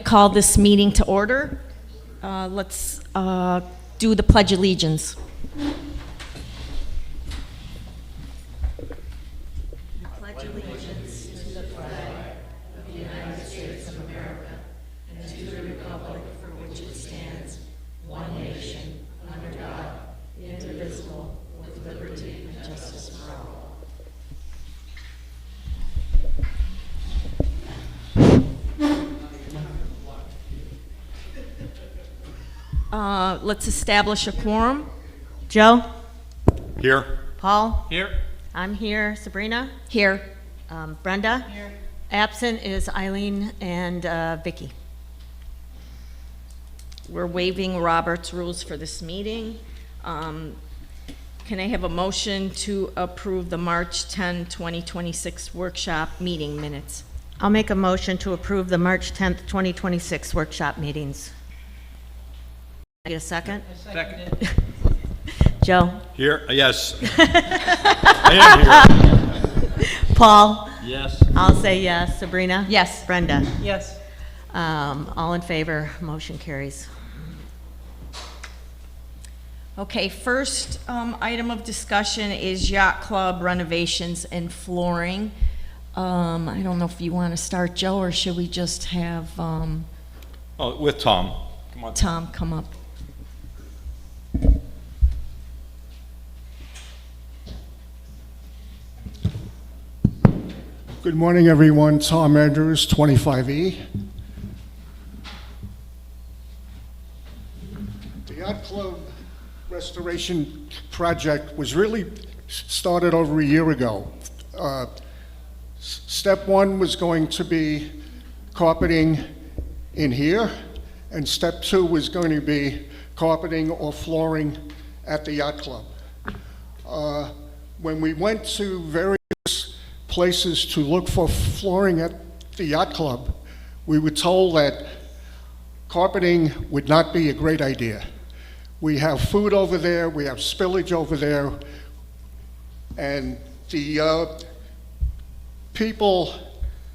call this meeting to order. Let's do the Pledge of Allegiance. Pledge allegiance to the flag of the United States of America and to the republic for which it stands, one nation, under God, indivisible, with liberty and justice for all. Let's establish a quorum. Joe? Here. Paul? Here. I'm here. Sabrina? Here. Brenda? Here. Absent is Eileen and Vicky. We're waiving Robert's rules for this meeting. Can I have a motion to approve the March 10, 2026 workshop meeting minutes? I'll make a motion to approve the March 10th, 2026 workshop meetings. Get a second? Second. Joe? Here. Yes. I am here. Paul? Yes. I'll say yes. Sabrina? Yes. Brenda? Yes. All in favor, motion carries. Okay, first item of discussion is yacht club renovations and flooring. I don't know if you want to start, Joe, or should we just have With Tom. Come on. Tom come up? Good morning, everyone. Tom Andrews, 25E. The Yacht Club restoration project was really started over a year ago. Step one was going to be carpeting in here, and step two was going to be carpeting or flooring at the Yacht Club. When we went to various places to look for flooring at the Yacht Club, we were told that carpeting would not be a great idea. We have food over there, we have spillage over there, and the people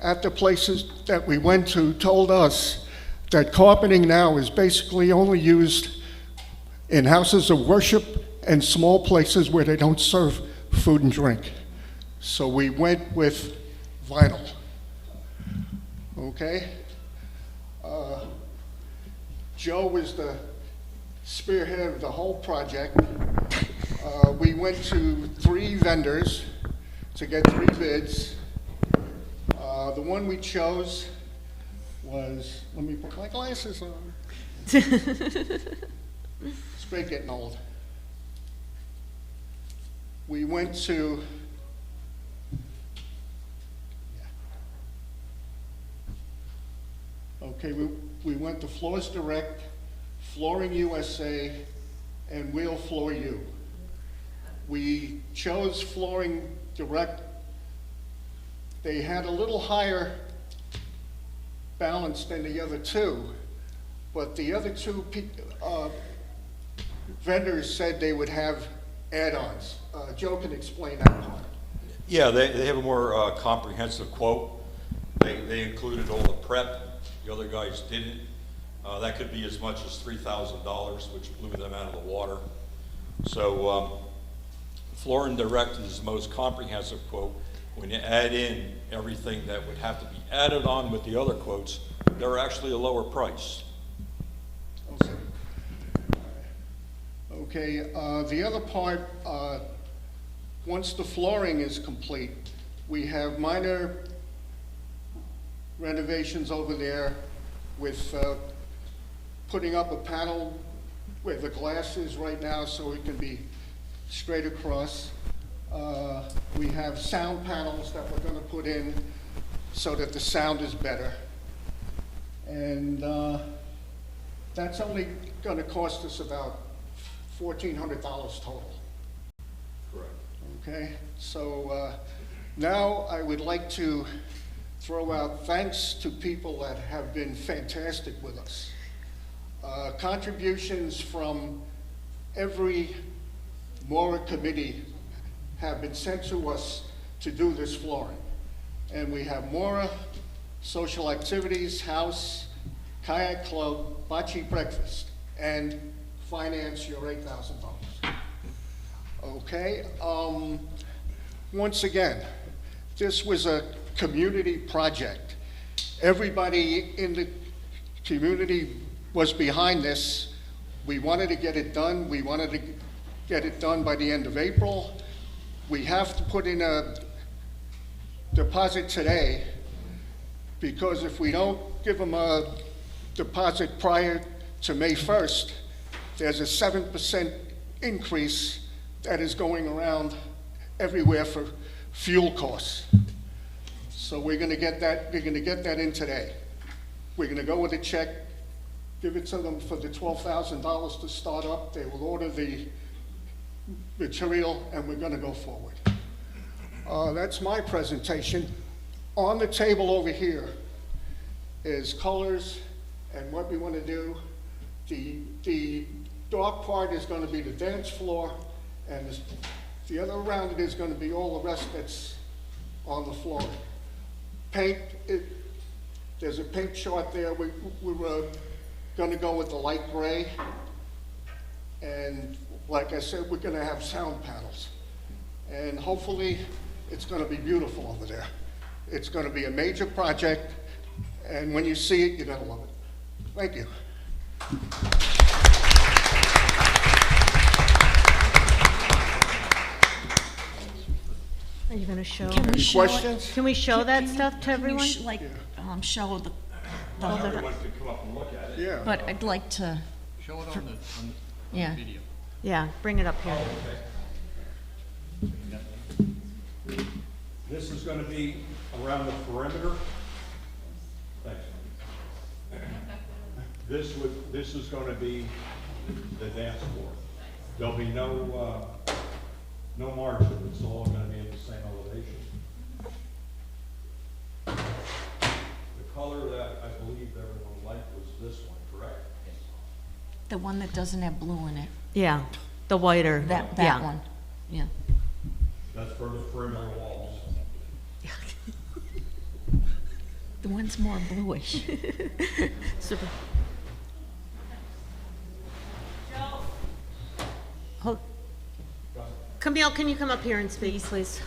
at the places that we went to told us that carpeting now is basically only used in houses of worship and small places where they don't serve food and drink. So we went with vinyl. Okay? Joe was the spearhead of the whole project. We went to 3 vendors to get 3 bids. The one we chose was, let me put my glasses on. It's great getting old. We went to we went to Floors Direct, Flooring USA, and We'll Floor You. We chose Flooring Direct. They had a little higher balance than the other 2, but the other 2 vendors said they would have add-ons. Joe can explain that part. Yeah, they have a more comprehensive quote. They included all the prep. The other guys didn't. That could be as much as $3,000, which blew them out of the water. So Flooring Direct is the most comprehensive quote. When you add in everything that would have to be added on with the other quotes, they're actually a lower price. Okay, the other part, once the flooring is complete, we have minor renovations over there with putting up a panel where the glass is right now so it can be straight across. We have sound panels that we're going to put in so that the sound is better. And that's only going to cost us about $1,400 total. Correct. Okay, so now I would like to throw out thanks to people that have been fantastic with us. Contributions from every MORA committee have been sent to us to do this flooring. And we have MORA, Social Activities, House, kayak club, bocce breakfast, and finance your $8,000. Okay, once again, this was a community project. Everybody in the community was behind this. We wanted to get it done. We wanted to get it done by the end of April. We have to put in a deposit today, because if we don't give them a deposit prior to May 1st, there's a 7% increase that is going around everywhere for fuel costs. So we're gonna get that in today. We're gonna go with a check, give it to them for the $12,000 to start up. They will order the material, and we're gonna go forward. That's my presentation. On the table over here is colors and what we wanna do. The dark part is gonna be the dance floor, and the other around it is gonna be all the rest that's on the floor. Paint, there's a paint chart there. We were gonna go with the light gray. And like I said, we're gonna have sound panels. And hopefully, it's gonna be beautiful over there. It's gonna be a major project, and when you see it, you're gonna love it. Thank you. Are you gonna show? Can we show it? Questions? Can we show that Can you- stuff to can you everyone? Like, show the, Everyone could come up and look at it. Yeah. but I'd like to, Show it on the yeah. video. Yeah, bring it up here. This is gonna be around the perimeter. Thanks. This is gonna be the dance floor. There'll be no margin, it's all gonna be in the same elevation. The color that I believe everyone liked was this one, correct? The one that doesn't have blue in it, Yeah, the whiter. that yeah. one, yeah. That's for the perimeter walls. The one's more bluish. Super. Hold. Camille, can you come up here and speak, please?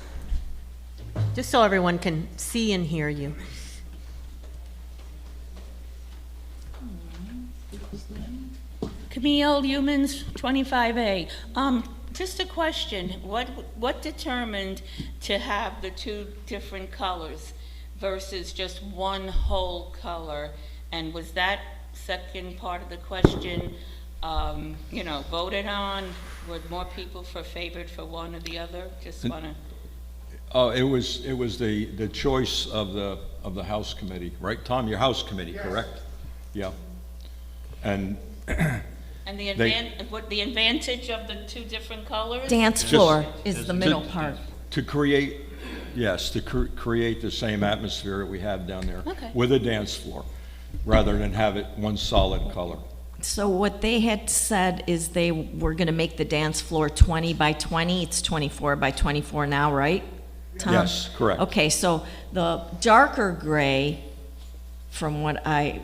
Just so everyone can see and hear you. Camille Humans, 25A. Just a question, what determined to have the two different colors versus just one whole color? And was that second part of the question, voted on? Were more people favored for one or the other? Just wanna, Oh, it was the choice of the House Committee, right, Tom? Your House Committee, correct? Yeah. And and the They- the advantage of the two different colors? Dance floor is the middle part. to create, yes, to create the same atmosphere that we have down there. Okay. With a dance floor, rather than have it one solid color. So what they had said is they were gonna make the dance floor 20 by 20, it's 24 by 24 now, right, Tom? Yes, correct. Okay, so the darker gray, from what I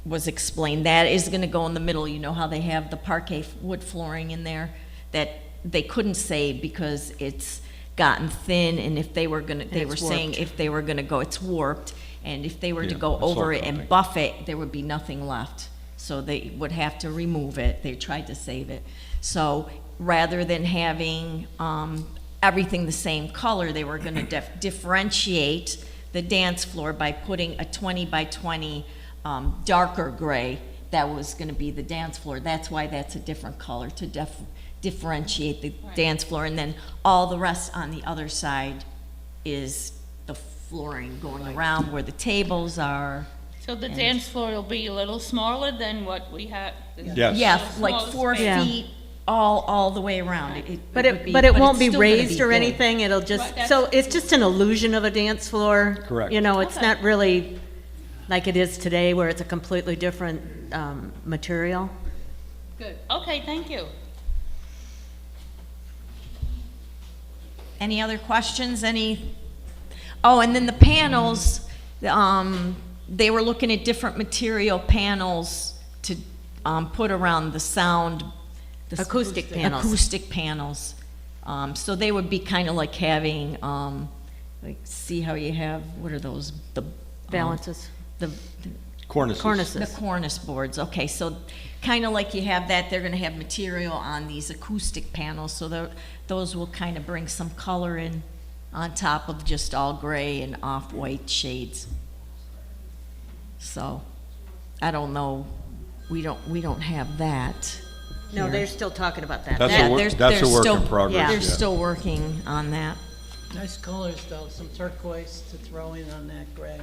was explained, that is gonna go in the middle. You know how they have the parquet wood flooring in there that they couldn't save because it's gotten thin, and if they were gonna, they were it's saying warped. if they were gonna go, it's warped, and if they were to Yeah, go it's all over it and coming. buff it, there would be nothing left. So they would have to remove it. They tried to save it. So rather than having everything the same color, they were gonna differentiate the dance floor by putting a 20 by 20 darker gray. That was gonna be the dance floor. That's why that's a different color, to differentiate the dance floor. And then all the rest on the other side is the flooring going around where the tables are. So the dance floor will be a little smaller than what we have? Yes. Yeah, So like small 4 space. Yeah. feet all the way around. But would it won't it's be still gonna raised or big. anything, it'll just, Right, that's- so it's just an illusion of a dance floor. Correct. You know, it's Okay. not really like it is today where it's a completely different material. Good, okay, thank you. Any other questions? Oh, and then the panels, they were looking at different material panels to put around the sound. The Acoustic panels. Acoustic panels. So they would be kind of like having, like, see how you have, what are those? The Valances. The Cornices. Cornices. the cornice boards, okay, so kind of like you have that, they're gonna have material on these acoustic panels, so those will kind of bring some color in on top of just all gray and off-white shades. So, I don't know, we don't have that. No, here. they're still talking about that. That's Yeah, a work, they're- that's a they're work still- in progress, yeah. They're yeah. still working on that. Nice colors, though, some turquoise to throw in on that gray.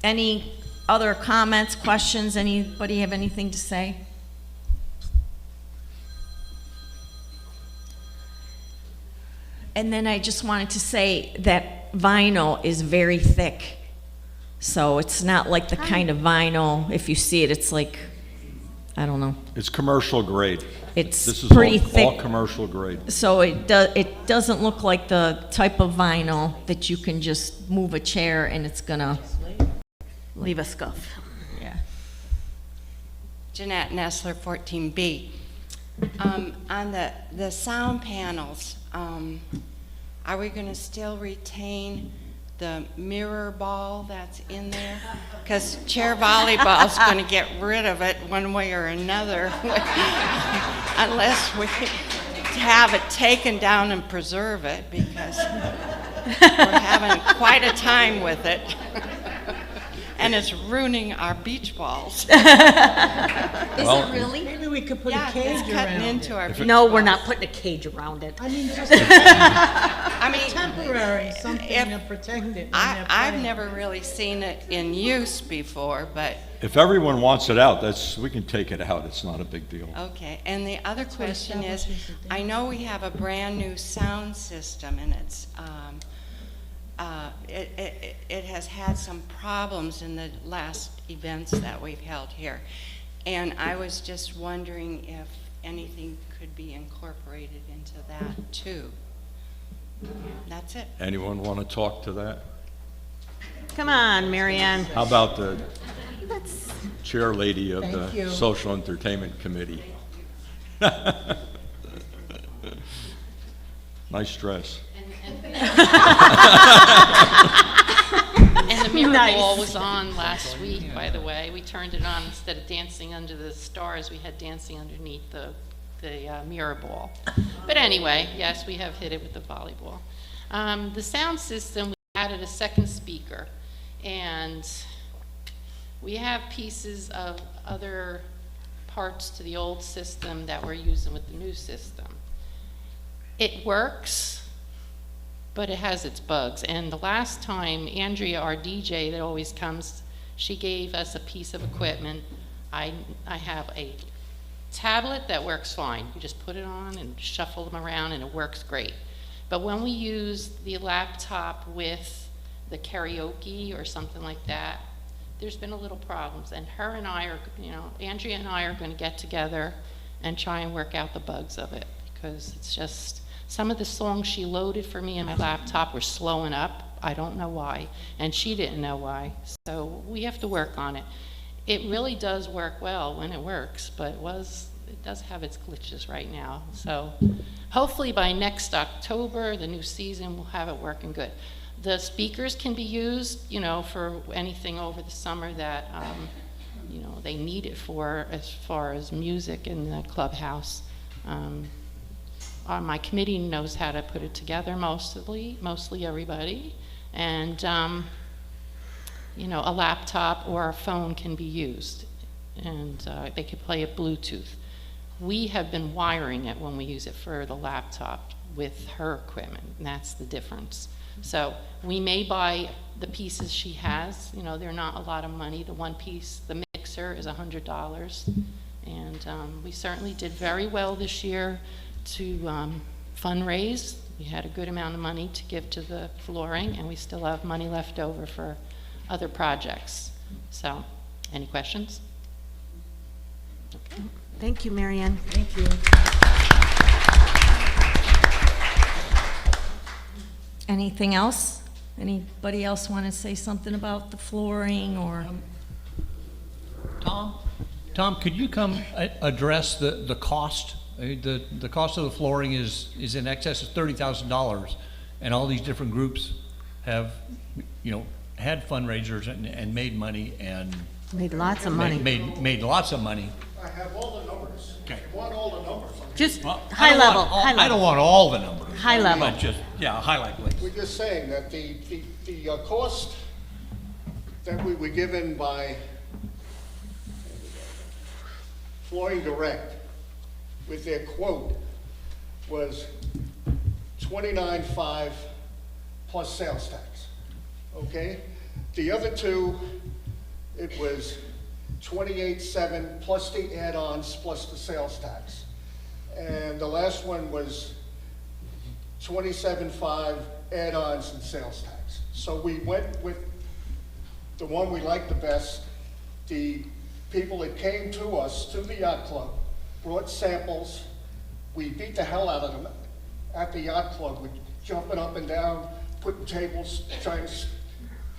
Any other comments, questions, anybody have anything to say? And then I just wanted to say that vinyl is very thick. So it's not like the kind of vinyl, if you see it, it's like, I don't know. It's commercial grade. It's This is pretty all thick. commercial grade. So it doesn't look like the type of vinyl that you can just move a chair and it's gonna, Leave a scuff. yeah. Jeanette Nestler, 14B. On the sound panels, are we going to still retain the mirror ball that's in there? Because chair volleyball's going to get rid of it one way or another, unless we have it taken down and preserve it, because we're having quite a time with it. And it's ruining our beach balls. Is it really? Maybe we could put Yeah, a cage it's cutting around into it. our beach No, we're balls. not putting a cage around it. I mean, just I mean, temporary, something if- to protect it. when I've they're playing. never really seen it in use before, but, If everyone wants it out, we can take it out. It's not a big deal. okay. And the other what question is, establishes the I know we have a brand-new sound system, and it's, it has had some problems in the last events that we've held here. And I was just wondering if anything could be incorporated into that, too. That's it. Anyone want to talk to that? Come on, Marianne. How about the chair lady of Thank the you. Social Entertainment Committee? Nice dress. And the mirror Nice. ball was on last week, by the way. We turned it on instead of dancing under the stars, we had dancing underneath the mirror ball. But anyway, yes, we have hit it with the volleyball. The sound system, we added a second speaker, and we have pieces of other parts to the old system that we're using with the new system. It works, but it has its bugs. And the last time, Andrea, our DJ that always comes, she gave us a piece of equipment. I have a tablet that works fine. You just put it on and shuffle them around and it works great. But when we use the laptop with the karaoke or something like that, there's been a little problems. And her and I are, Andrea and I are going to get together and try and work out the bugs of it, because it's just, some of the songs she loaded for me in my laptop were slowing up. I don't know why, and she didn't know why. So we have to work on it. It really does work well when it works, but it does have its glitches right now. So hopefully by next October, the new season, we'll have it working good. The speakers can be used, for anything over the summer that, they need it for, as far as music in the clubhouse. My committee knows how to put it together, mostly everybody, and a laptop or a phone can be used, and they could play it Bluetooth. We have been wiring it when we use it for the laptop with her equipment, and that's the difference. So we may buy the pieces she has, they're not a lot of money. The one piece, the mixer, is $100, and we certainly did very well this year to fundraise. We had a good amount of money to give to the flooring, and we still have money left over for other projects. So, any questions? Thank you, Marianne. Thank you. Anything else? Anybody else want to say something about the flooring or? Tom, could you come address the cost? The cost of the flooring is in excess of $30,000, and all these different groups have, had fundraisers and made money and Made lots of money. made lots of money. I have all the numbers. Okay. I want all the numbers. Just Well, high level, high I don't level. want all the numbers. High level. But just, highlight please. We're just saying that the cost that we were given by Flooring Direct with their quote was $29,500 plus sales tax, okay? The other two, it was $28,700 plus the add-ons plus the sales tax. And the last one was $27,500 add-ons and sales tax. So we went with the one we liked the best. The people that came to us, to the yacht club, brought samples. We beat the hell out of them at the yacht club. We jumping up and down, putting tables, trying to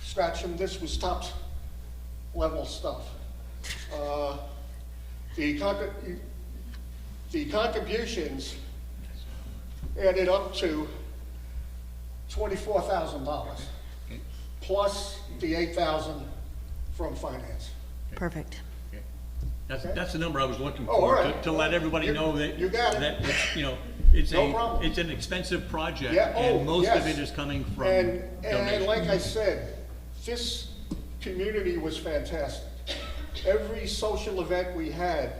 scratch them. This was top level stuff. The contributions added up to $24,000 plus the $8,000 from finance. Perfect. That's the number I was looking Oh, all for, right. to let everybody know that. You got it. That, it's No problem. it's an expensive project, Yeah, and most yes. of it is coming from And donations. like I said, this community was fantastic. Every social event we had,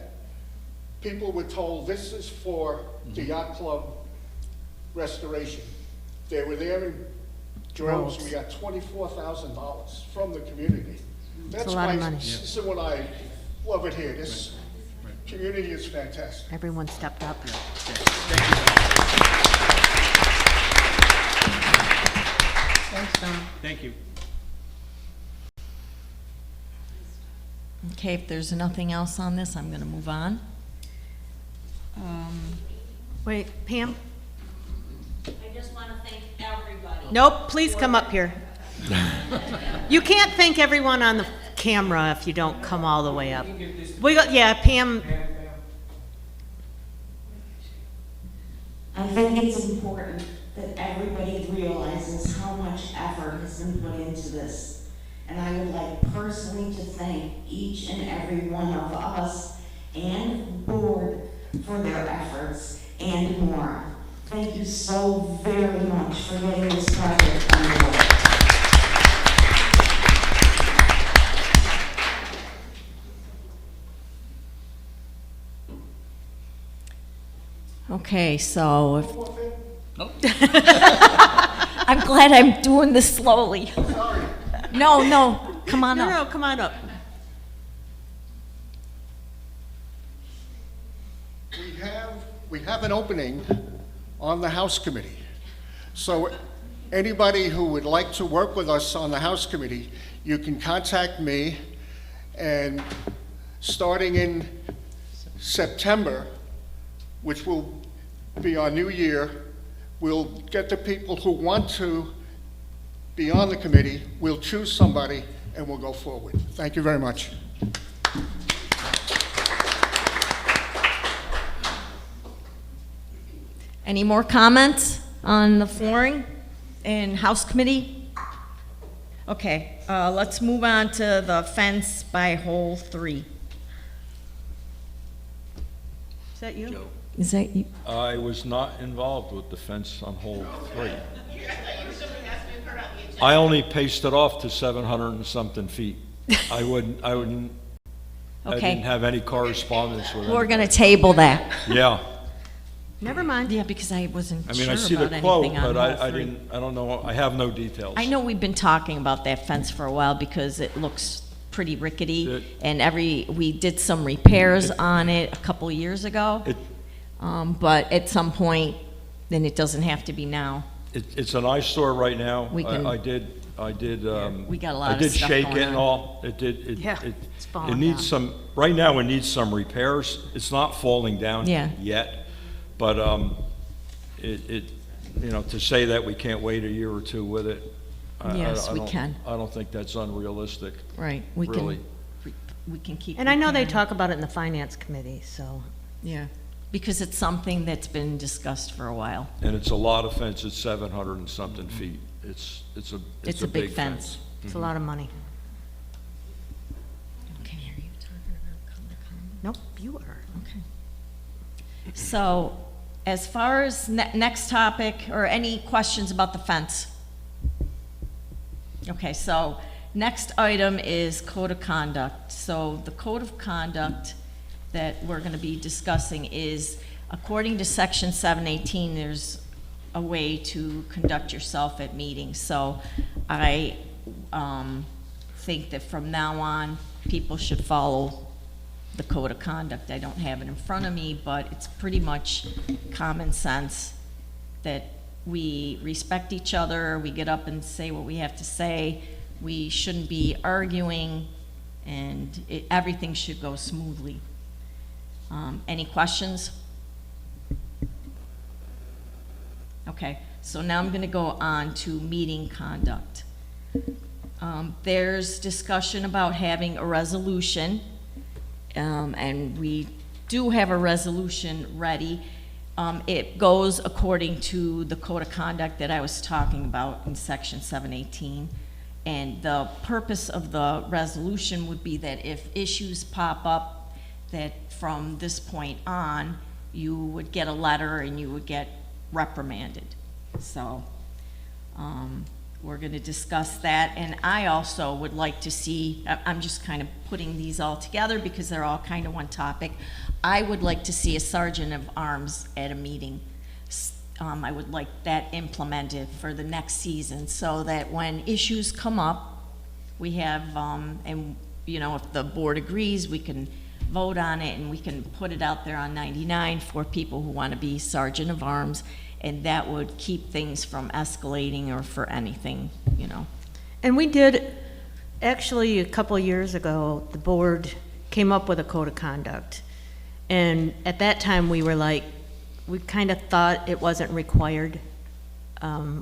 people were told, this is for the yacht club restoration. They were there in droves. Droves. We got $24,000 from the community. That's a lot why of money. Sue and I love it here. This community is fantastic. Everyone stepped up. Thanks, Tom. Thank you. Okay, if there's nothing else on this, I'm gonna move on. Wait, Pam? I just wanna thank everybody. Nope, please come up here. You can't thank everyone on the camera if you don't come all the way up. Yeah, Pam, I think it's important that everybody realizes how much effort has been put into this. And I would like personally to thank each and every one of us and the board for their efforts and more. Thank you so very much for getting this project underway. Okay, so I'm glad I'm doing this slowly. No, come on up. no, come on up. We have an opening on the House Committee. So anybody who would like to work with us on the House Committee, you can contact me, and starting in September, which will be our new year, we'll get the people who want to be on the committee, we'll choose somebody, and we'll go forward. Thank you very much. Any more comments on the flooring in House Committee? Okay, let's move on to the fence by hole 3. Is that you? Is that you? I was not involved with the fence on hole 3. I only paced it off to 700 and something feet. I didn't Okay, have any correspondence with we're it. gonna table that. Yeah, Never mind. Yeah, because I wasn't I sure mean, I see about the quote, anything on but hole I 3. don't know, I have no details. I know we've been talking about that fence for a while because it looks pretty rickety, It- and we did some repairs on it a couple years ago. It- But at some point, then it doesn't have to be now. It's an eyesore right now. We can- I did, We got a lot I of did stuff shake going it and on. all. It did, Yeah, it it's falling needs down. some, right now it needs some repairs. It's not falling down Yeah. yet. But, to say that we can't wait a year or two with it. Yes, we can. I don't think that's unrealistic. Right, we Really. can we can keep. And I know they repairing. talk about it in the finance committee, so. Yeah, because it's something that's been discussed for a while. And it's a lot of fence, it's 700 and something feet. It's It's a big fence. It's a lot of money. Okay, are you talking about color combo? Nope, you are. Okay. So, as far as next topic, or any questions about the fence? Okay, so, next item is code of conduct. So, the code of conduct that we're gonna be discussing is, according to section 718, there's a way to conduct yourself at meetings. So, I, think that from now on, people should follow the code of conduct. I don't have it in front of me, but it's pretty much common sense that we respect each other, we get up and say what we have to say, we shouldn't be arguing, and everything should go smoothly. Any questions? Okay, so now I'm gonna go on to meeting conduct. There's discussion about having a resolution, and we do have a resolution ready. It goes according to the code of conduct that I was talking about in section 718. And the purpose of the resolution would be that if issues pop up, that from this point on, you would get a letter and you would get reprimanded. So, we're gonna discuss that, and I also would like to see, I'm just kind of putting these all together because they're all kind of one topic. I would like to see a sergeant of arms at a meeting. I would like that implemented for the next season, so that when issues come up, we have, and, you know, if the board agrees, we can vote on it, and we can put it out there on 99 for people who want to be sergeant of arms, and that would keep things from escalating or for anything, you know. And we did, actually, a couple of years ago, the board came up with a code of conduct. And at that time, we were like, we kind of thought it wasn't required.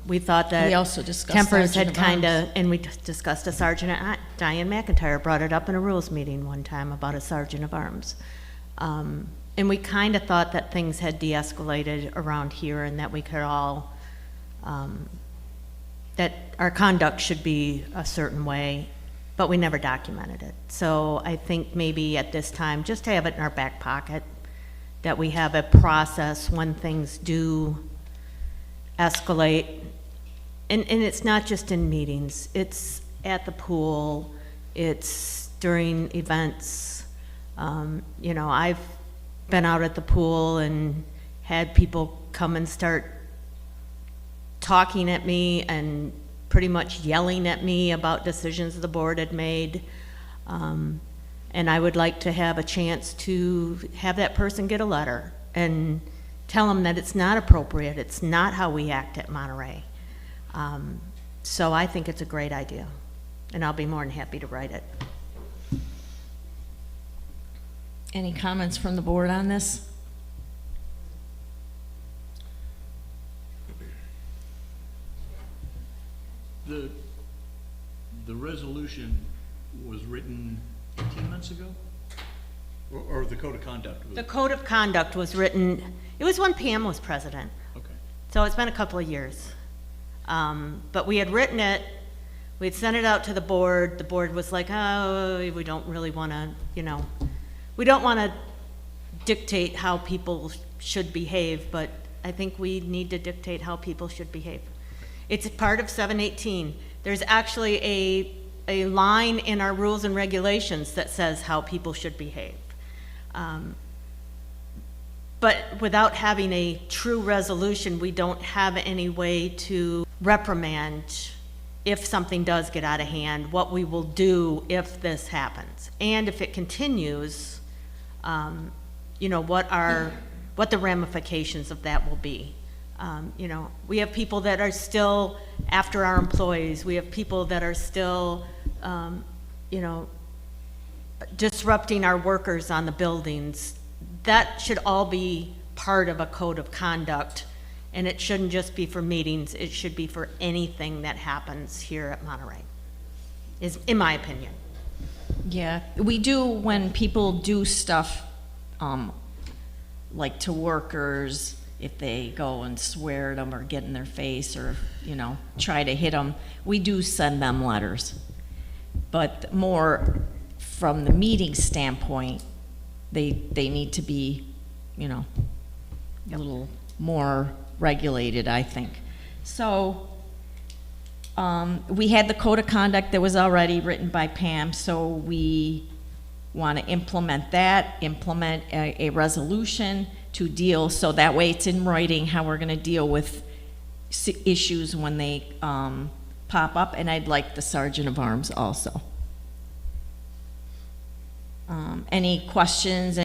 We thought that We also discussed tempers sergeant had of kind of, arms. and we discussed a sergeant, Diane McIntyre brought it up in a rules meeting one time about a sergeant of arms. And we kind of thought that things had de-escalated around here and that we could all, that our conduct should be a certain way, but we never documented it. So I think maybe at this time, just to have it in our back pocket, that we have a process when things do escalate. And it's not just in meetings, it's at the pool, it's during events. You know, I've been out at the pool and had people come and start talking at me and pretty much yelling at me about decisions the board had made. And I would like to have a chance to have that person get a letter and tell them that it's not appropriate, it's not how we act at Monterey. So I think it's a great idea, and I'll be more than happy to write it. Any comments from the board on this? The resolution was written 18 months ago? Or the code of conduct? The code of conduct was written, it was when Pam was president, Okay. so it's been a couple of years. But we had written it, we had sent it out to the board was like, oh, we don't really want to, you know, we don't want to dictate how people should behave, but I think we need to dictate how people should behave. It's part of 718. There's actually a line in our rules and regulations that says how people should behave. But without having a true resolution, we don't have any way to reprimand if something does get out of hand, what we will do if this happens. And if it continues, you know, what the ramifications of that will be. You know, we have people that are still after our employees. We have people that are still, you know, disrupting our workers on the buildings. That should all be part of a code of conduct, and it shouldn't just be for meetings. It should be for anything that happens here at Monterey, is in my opinion. Yeah, we do, when people do stuff, like to workers, if they go and swear at them or get in their face or, try to hit them, we do send them letters. But more from the meeting standpoint, they need to be, a little more regulated, I think. So, we had the code of conduct that was already written by Pam, so we want to implement that, implement a resolution to deal, so that way it's in writing how we're going to deal with issues when they pop up, and I'd like the Sergeant of Arms also. Any questions?